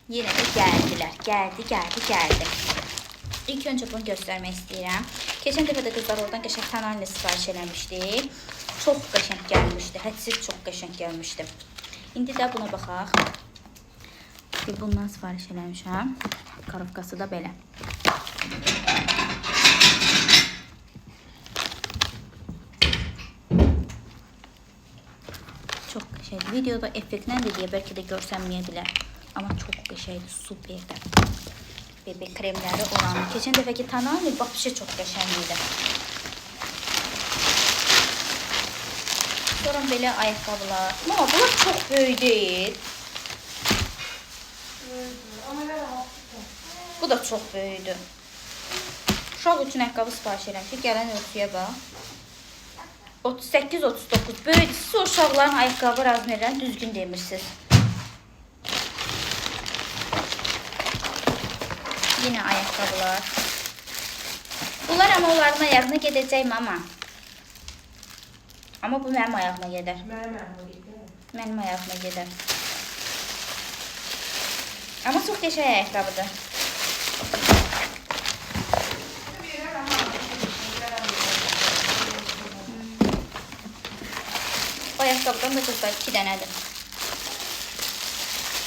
Yenə də gəldilər. Gəldi. İlk öncə bunu göstərmək istəyirəm. Keçən dəfə də qızlar oradan qəşəng kanalini sifariş eləmişdi. Çox qəşəng gəlmişdi. Hədsiz çox qəşəng gəlmişdi. İndi də buna baxaq. Bundan sifariş eləmişəm. Karovkası da belə. Çox qəşəngdir. Videoda effektlə deyə bəlkə də görsənməyə bilər. Amma çox qəşəngdir, superdir. Bebek kremləri olan. Keçən dəfəki Tanani vəbşə çox qəşəng idi. Sonra belə ayaqqabılar. Amma bunlar çox böyük deyil. Bu da çox böyükdür. Uşaq üçün ayaqqabı sifariş eləmişik. Gələn ölçüyə bax. 38-39 böyükdür. Siz o uşaqların ayaqqabı razmerlərini düzgün demirsiniz. Yine ayakkabılar. Bunlar ama onların ayağına gedəcək mama. Ama bu mənim ayağıma gedər. Mənim ayağıma gedər. Ama çox qəşəng ayaqqabıdır. Bu ayaqqabıdan da qızlar 2 dənədir.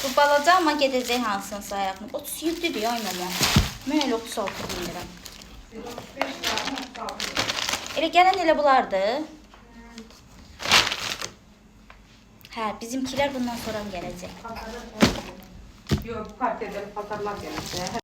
Bu balaca ama gedəcək hansınsa ayağını. 37'dir ay mama. Mən elə 36 bilmirəm. Elə gələn elə bulardı. Hə, bizimkilər bundan sonra gələcək. Yox, partiyada pazarlar gələcək.